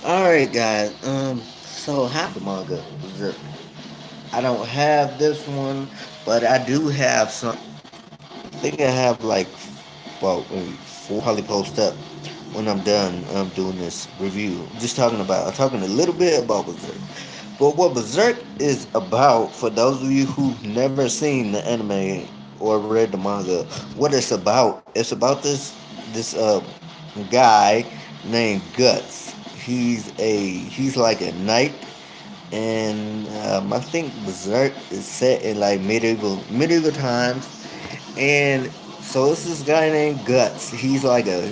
Alright, guys. So half the manga. Berserk. I don't have this one, but I do have some. I think I have like, well, maybe four probably post up when I'm done doing this review. Just talking a little bit about Berserk. But what Berserk is about, for those of you who've never seen the anime or read the manga, what it's about this guy named Guts. He's like a knight, and I think Berserk is set in like medieval times, and so it's this guy named Guts. He's like a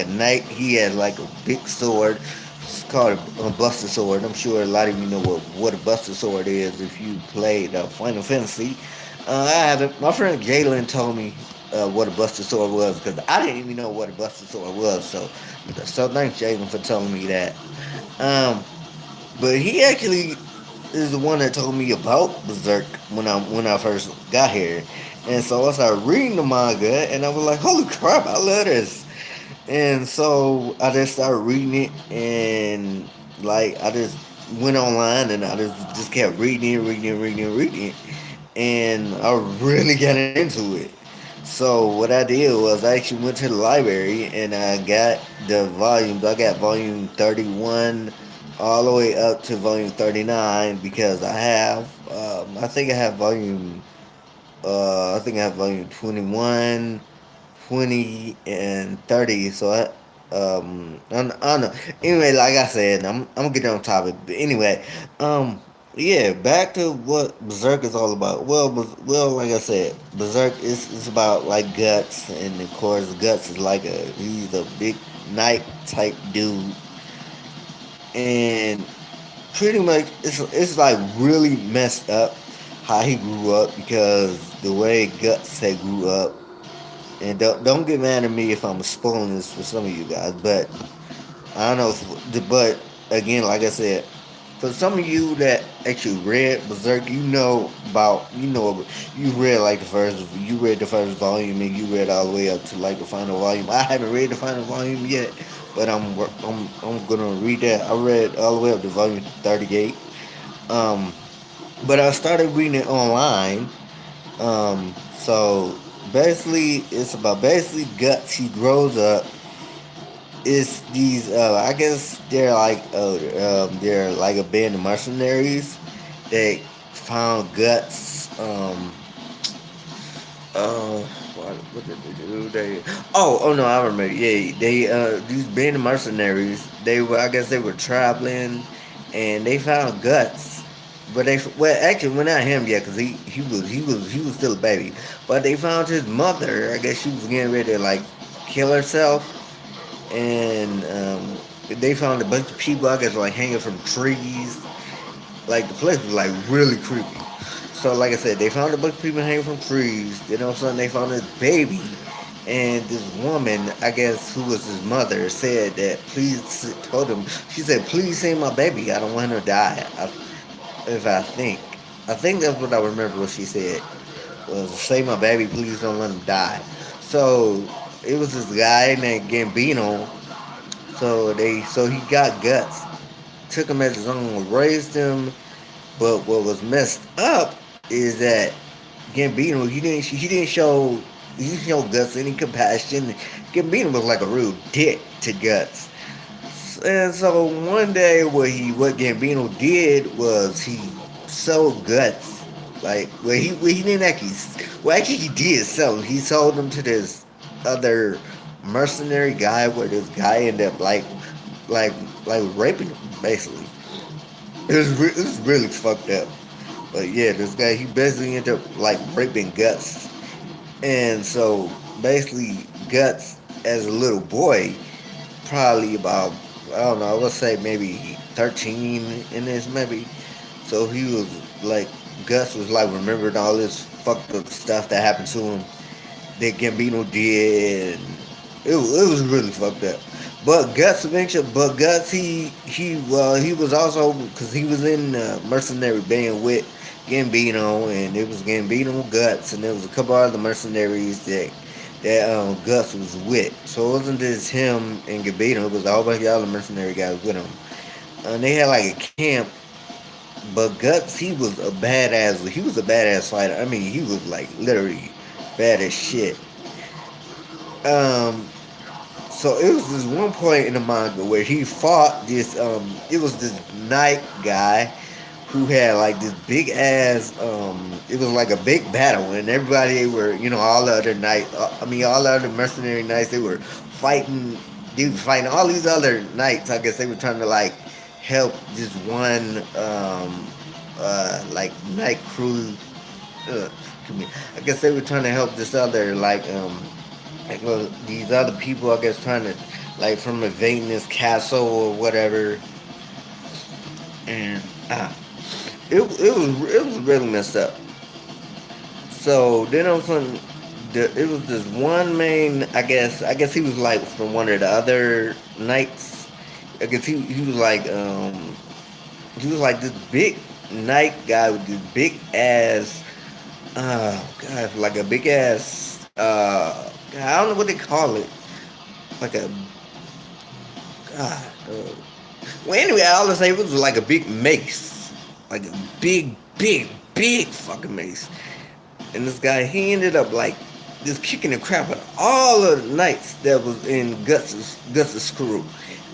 knight. He has like a big sword. It's called a Buster Sword. I'm sure a lot of you know what a Buster Sword is if you played Final Fantasy. I haven't. My friend Jalen told me what a Buster Sword was because I didn't even know what a Buster Sword was. So thanks Jalen for telling me that. Um, but he actually is the one that told me about Berserk when I first got here, and so I started reading the manga, and I was like, "Holy crap, I love this!" And so I just started reading it, and like I just went online and I just kept reading it, and I really got into it. So what I did was I actually went to the library and I got the volumes. I got volume 31 all the way up to volume 39 because I think I have volume 21, 20, and 30. So I don't know. Anyway, like I said, I'm getting on topic. But anyway, um, yeah, back to what Berserk is all about. Like I said, Berserk is about like Guts, and of course, Guts is like he's a big knight type dude, and pretty much it's like really messed up how he grew up because the way Guts had grew up. And don't get mad at me if I'm spoiling this for some of you guys, but I don't know. But again, like I said, for some of you that actually read Berserk, you read like you read the first volume, and you read all the way up to like the final volume. I haven't read the final volume yet, but I'm gonna read that. I read all the way up to volume 38. Um, but I started reading it online. So basically, it's about basically Guts. He grows up. It's these. I guess they're like a band of mercenaries. They found Guts. What did they do? Oh no, I remember. Yeah, they these band of mercenaries. I guess they were traveling, and they found Guts. But actually, well, not him yet, because he was still a baby. But they found his mother. I guess she was getting ready to like kill herself, and they found a bunch of people. I guess like hanging from trees. Like the place was like really creepy. So like I said, they found a bunch of people hanging from trees. Then all of a sudden they found this baby, and this woman, I guess who was his mother, said that told him, she said, please save my baby. I don't want him to die. If I think that's what I remember what she said was save my baby, please don't let him die. So it was this guy named Gambino. So he got Guts, took him as his own, raised him. But what was messed up is that Gambino he didn't show Guts any compassion. Gambino was like a real dick to Guts. And so one day, what Gambino did was he sold Guts. He didn't actually. Well, actually, he did sell him. He sold him to this other mercenary guy, where this guy ended up like like raping him basically. It was really fucked up. But yeah, this guy he basically ended up like raping Guts, and so basically Guts as a little boy, probably about I don't know, let's say maybe 13 in this maybe. So he was like Guts was like remembering all this fucked up stuff that happened to him that Gambino did. And it was really fucked up. But Guts, he was also because he was in the mercenary band with Gambino, and it was Gambino Guts, and there was a couple other mercenaries that Gus was with. So it wasn't just him and Gabito, it was a whole bunch of other mercenary guys with him. And they had like a camp, but Guts, he was a badass. He was a badass fighter. I mean, he was like literally bad as shit. Um, so it was this one point in the manga where he fought this. It was this knight guy who had like this big ass. It was like a big battle, and everybody were, all the other knights. I mean, all the other mercenary knights. They were fighting. They were fighting all these other knights. I guess they were trying to like help this one like night crew. Uh, I guess they were trying to help this other like, these other people. I guess trying to like from invading this castle or whatever. And it was really messed up. So then all of a sudden, it was this one main. I guess he was like from one of the other knights. I guess he was like he was like this big knight guy with this big ass. God, like a big ass. I don't know what they call it. Like a God. Well, anyway, all I say it was like a big mace, like a big fucking mace. And this guy, he ended up like just kicking the crap out of all of the knights that was in Gus's crew.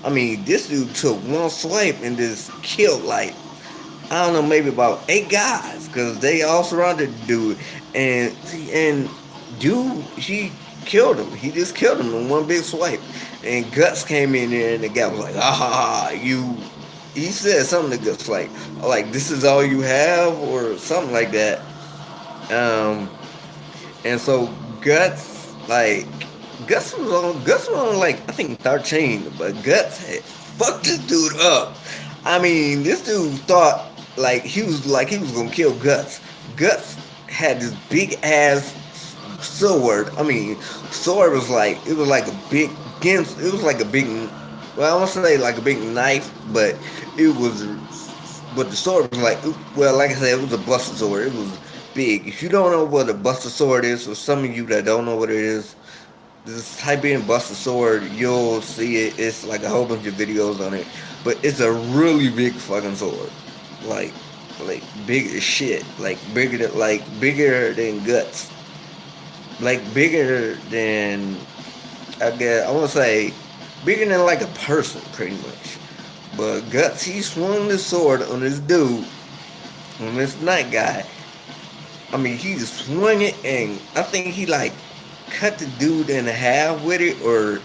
I mean, this dude took one swipe and just killed like I don't know, maybe about 8 guys, because they all surrounded the dude, and dude, he killed him. He just killed him in one big swipe. And Guts came in there, and the guy was like, "Ah, you." He said something to Guts like this is all you have, or something like that. Um, and so Guts was on like I think 13, but Guts had fucked this dude up. I mean, this dude thought like he was gonna kill Guts. Guts had this big ass sword. I mean, sword was like it was like a big it was like a big well I want to say like a big knife, but it was but the sword was like well like I said it was a buster sword. It was big. If you don't know what a buster sword is, for some of you that don't know what it is, just type in Buster Sword, you'll see it. It's like a whole bunch of videos on it. But it's a really big fucking sword. Like like big as shit. Bigger than Guts. Like bigger than I wanna say bigger than like a person pretty much. But Guts he swung the sword on this dude, on this night guy. I mean he just swung it and I think he like cut the dude in half with it, or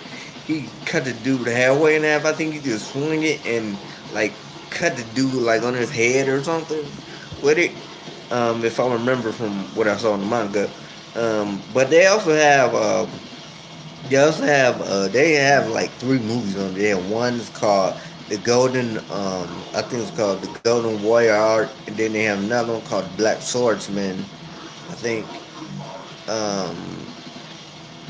he cut the dude halfway in half. I think he just swung it and like cut the dude like on his head or something with it. If I remember from what I saw in the manga. But they have like 3 movies on there. One is called the Golden. I think it's called the Golden Warrior Arc, and then they have another one called Black Swordsman. I think. Um,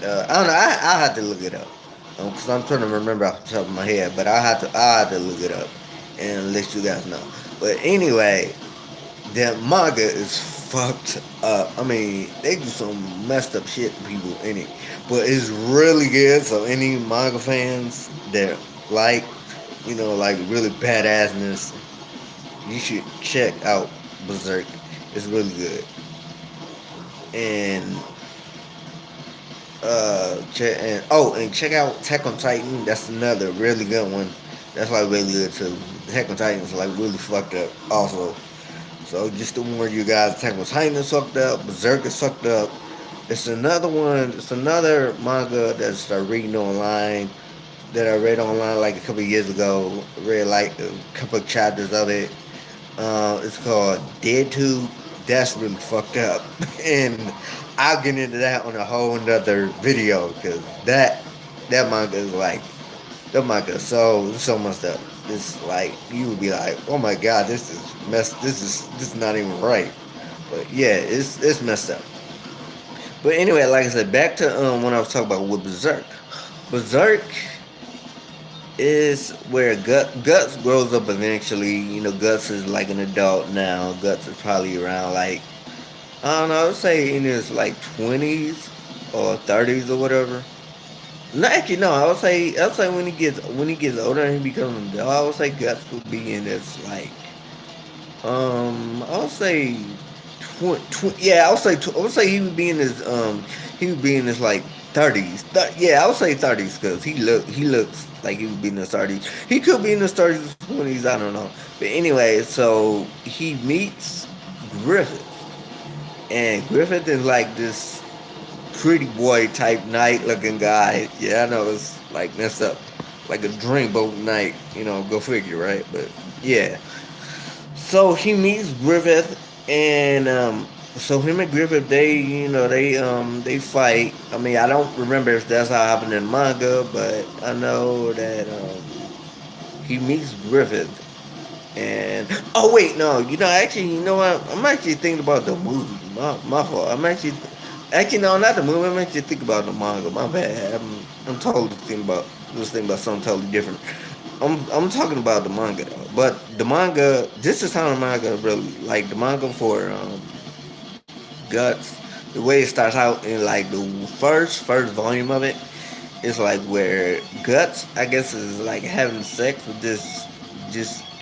I don't know. I have to look it up because I'm trying to remember off the top of my head. But I have to look it up and let you guys know. But anyway, that manga is fucked up. I mean, they do some messed up shit to people in it, but it's really good. So any manga fans that like, like really badassness, you should check out Berserk. It's really good. And and check out Attack on Titan. That's another really good one. That's like really good too. Attack on Titan is like really fucked up also. So just to warn you guys, Attack on Titan is fucked up. Berserk is fucked up. It's another one. It's another manga that I started reading online that I read online like a couple of years ago. Read like a couple of chapters of it. It's called Dead Tube. That's really fucked up, and I'll get into that on a whole another video because that manga is like that manga is so messed up. It's like you would be like, oh my god, this is messed. This is not even right. But yeah, it's messed up. But anyway, like I said, back to when I was talking about with Berserk. Berserk is where Guts grows up eventually. Guts is like an adult now. Guts is probably around like I don't know, I would say in his like 20s. or 30s or whatever. No, actually, no. I would say when he gets older and he becomes an adult, I would say Guts would be in this like I would say yeah, I would say he would be in his like 30s. Yeah, I would say 30s because he looks like he would be in his 30s. He could be in his 30s, 20s. I don't know. But anyway, so he meets Griffith, and Griffith is like this pretty boy type night looking guy. Yeah, I know it's like messed up, like a dreamboat night. Go figure, right? But yeah. So he meets Griffith, and so him and Griffith, they fight. I mean, I don't remember if that's how it happened in manga, but I know that he meets Griffith, and oh wait, no, actually, you know what? I'm actually thinking about the movie. My fault. Actually no, not the movie. I'm actually thinking about the manga. My bad. I'm totally thinking about something totally different. I'm talking about the manga though. But the manga, this is how the manga really like the manga for Guts. The way it starts out in like the first volume of it is like where Guts, I guess, is like having sex with this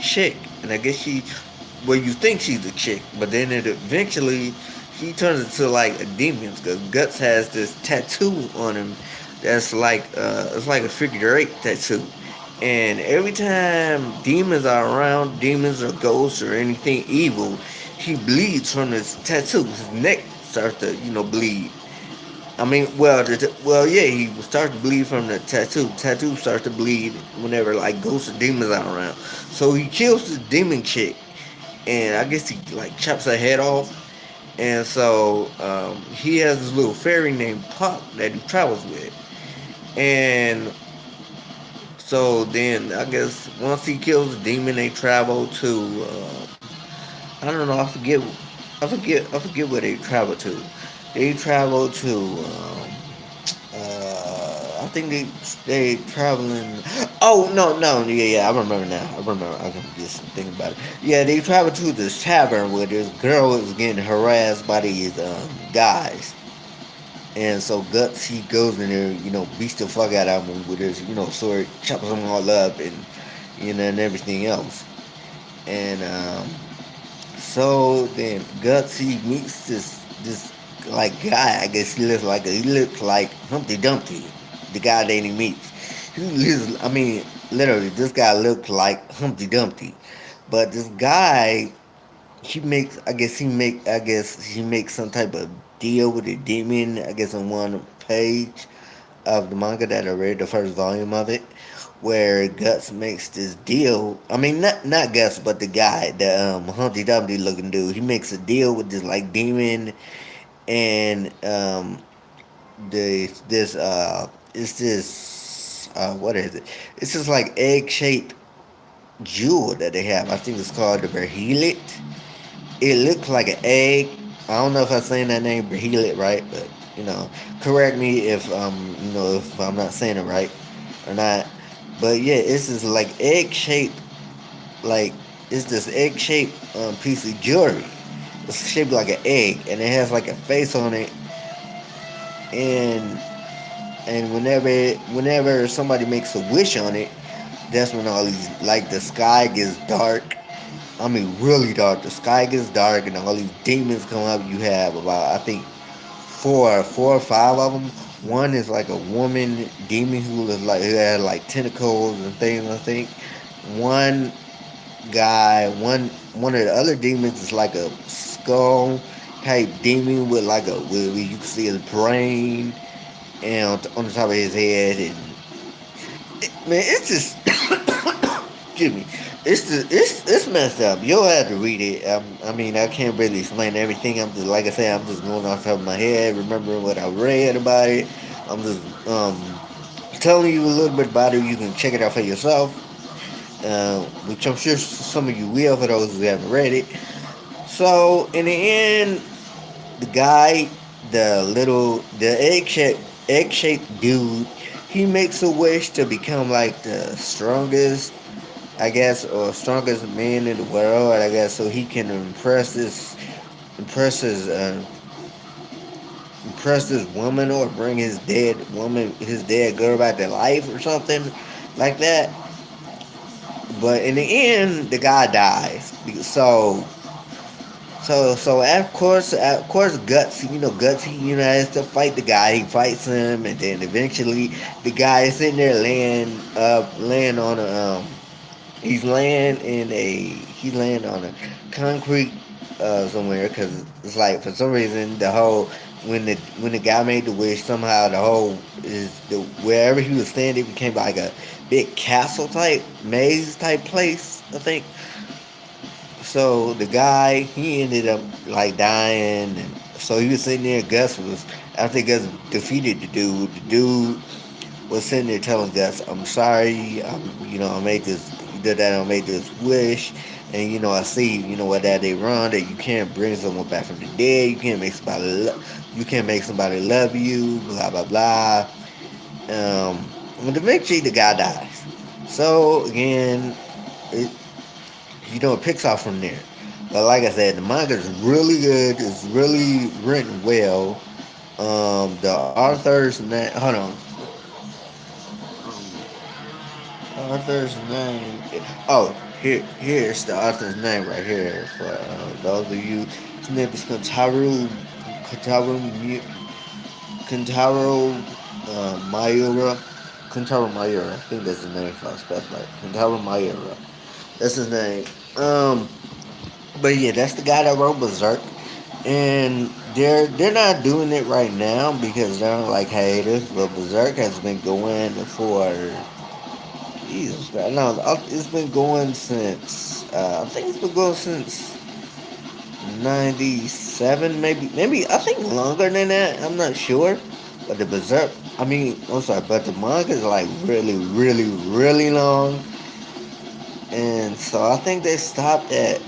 chick, and I guess well, you think she's a chick, but then it eventually he turns into like a demon because Guts has this tattoo on him that's like it's like a figure 8 tattoo, and every time demons are around, demons or ghosts or anything evil, he bleeds from his tattoo. His neck starts to bleed. I mean, yeah, he starts to bleed from the tattoo. Tattoo starts to bleed whenever like ghosts or demons are around. So he kills the demon chick, and I guess he like chops her head off. And so he has this little fairy named Puck that he travels with. And so then I guess once he kills the demon, they travel to I don't know. I forget where they travel to. They travel to I think they traveling. Oh no, yeah, I remember now. I remember. I can just think about it. Yeah, they travel to this tavern where this girl is getting harassed by these guys, and so Guts he goes in there, beats the fuck out of them with his sword, chops them all up, and and everything else, and so then Guts he meets this like guy. I guess he looks like Humpty Dumpty, the guy that he meets. I mean, literally, this guy looked like Humpty Dumpty, but this guy he makes some type of deal with a demon. I guess on one page of the manga that I read the first volume of it, where Guts makes this deal. I mean, not Guts, but the guy, the Humpty Dumpty looking dude. He makes a deal with this like demon, and this it's this what is it? It's just like egg shaped jewel that they have. I think it's called the Berhelit. It looks like an egg. I don't know if I'm saying that name Berhelit right, but you know, correct me if I'm not saying it right or not. But yeah, it's this like egg shaped, like it's this egg shaped piece of jewelry. It's shaped like an egg, and it has like a face on it. And whenever somebody makes a wish on it, that's when all these like the sky gets dark. I mean, really dark. The sky gets dark, and all these demons come up. You have about, I think, four or five of them. One is like a woman demon who had like tentacles and things. I think one one of the other demons is like a skull type demon with like where you can see his brain and on the top of his head. And man, it's just excuse me. It's messed up. You'll have to read it. I mean, I can't really explain everything. I'm just like I said. I'm just going off the top of my head, remembering what I read about it. I'm just telling you a little bit about it. You can check it out for yourself, which I'm sure some of you will for those who haven't read it. So in the end, the guy, the egg shaped dude, he makes a wish to become like the strongest, I guess, or strongest man in the world, I guess, so he can impress his impress this woman or bring his dead girl back to life or something like that. But in the end, the guy dies. So of course, Guts, Guts, has to fight the guy. He fights him, and then eventually, the guy is sitting there laying on he's laying on a concrete somewhere because it's like for some reason the whole when the guy made the wish somehow the whole is the wherever he was standing became like a big castle type maze type place I think. So the guy he ended up like dying, and so he was sitting there. Gus was after Gus defeated the dude. The dude was sitting there telling Gus, "I'm sorry. I made this. You did that. I made this wish, and I see. What that they run that you can't bring someone back from the dead. You can't make somebody love you. Blah blah blah. Um, but eventually the guy dies. So again, it it picks off from there. But like I said, the manga is really good. It's really written well. The author's name. Hold on. Author's name. Oh, here's the author's name right here for those of you. His name is Kentaro Mayura. Kentaro Mayura. I think that's his name if I spell it right. Kentaro Mayura. That's his name. But yeah, that's the guy that wrote Berserk, and they're not doing it right now because they're like haters. But Berserk has been going for Jesus, man. No, it's been going since I think it's been going since '97, maybe I think longer than that. I'm not sure, but the Berserk. I mean, I'm sorry, but the manga is like really, really, really long, and so I think they stopped at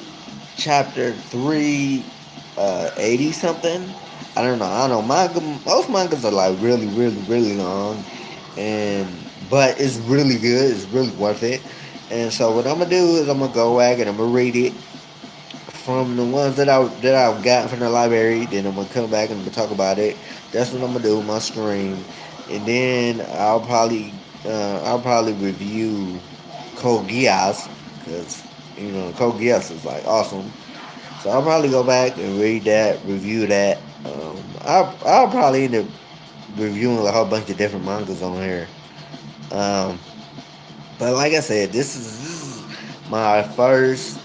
chapter 380 something. I don't know. Most mangas are like really, really, really long, and but it's really good. It's really worth it. And so what I'm gonna do is I'm gonna go back and I'm gonna read it from the ones that I've gotten from the library. Then I'm gonna come back and I'm gonna talk about it. That's what I'm gonna do with my stream, and then I'll probably review Code Geass because Code Geass is like awesome. So I'll probably go back and read that, review that. I'll probably end up reviewing a whole bunch of different mangas on here. Um, but like I said, this is my first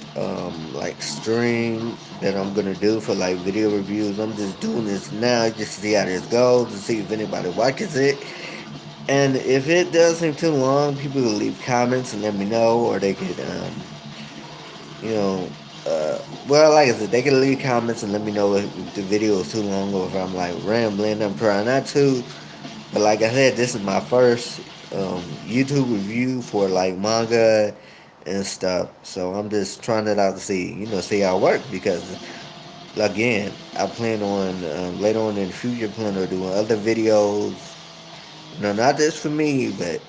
like stream that I'm gonna do for like video reviews. I'm just doing this now just to see how this goes, to see if anybody watches it. And if it does seem too long, people will leave comments and let me know, or they could you know, well, like I said, they can leave comments and let me know if the video is too long or if I'm like rambling. I'm trying not to, but like I said, this is my first YouTube review for like manga and stuff. So I'm just trying it out to see how it works because again, I plan on later on in the future plan on doing other videos. Not just for me, but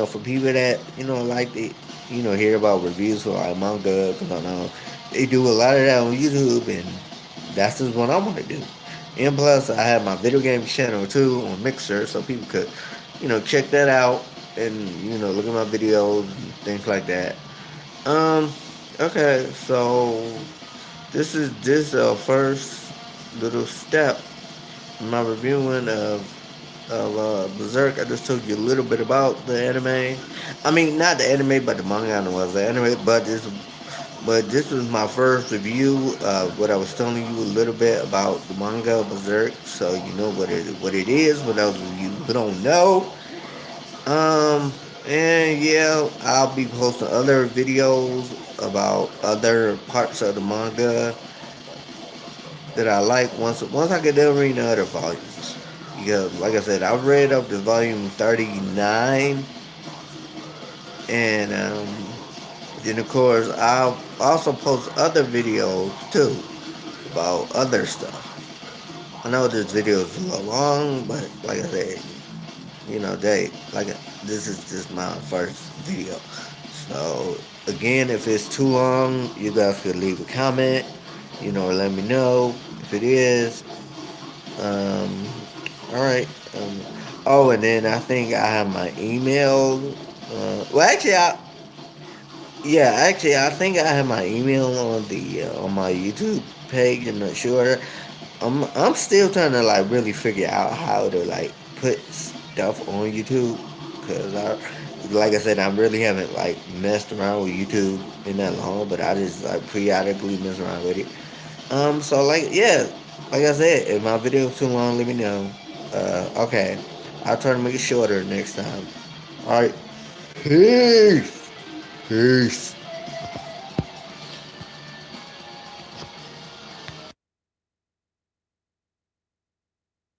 for people that like to hear about reviews for like manga. Cause I know they do a lot of that on YouTube, and that's just what I want to do. And plus, I have my video game channel too on Mixer, so people could check that out and look at my videos and things like that. Um, okay, so this first little step in my reviewing of Berserk. I just told you a little bit about the anime. I mean, not the anime, but the manga. I know was the anime, but this was my first review. What I was telling you a little bit about the manga Berserk, so you know what it is. For those of you who don't know, um, and yeah, I'll be posting other videos about other parts of the manga that I like once I get done reading the other volumes. Because, like I said, I've read up to volume 39, and then of course I'll also post other videos too about other stuff. I know this video is a little long, but like I said, this is just my first video. So again, if it's too long, you guys could leave a comment, let me know if it is. Um, all right. Oh, and then I think I have my email. Well, actually, I think I have my email on my YouTube page. I'm not sure. I'm still trying to like really figure out how to like put stuff on YouTube because like I said, I really haven't like messed around with YouTube in that long, but I just like periodically mess around with it. So like yeah, like I said, if my video is too long, let me know. Okay, I'll try to make it shorter next time. All right, peace, peace.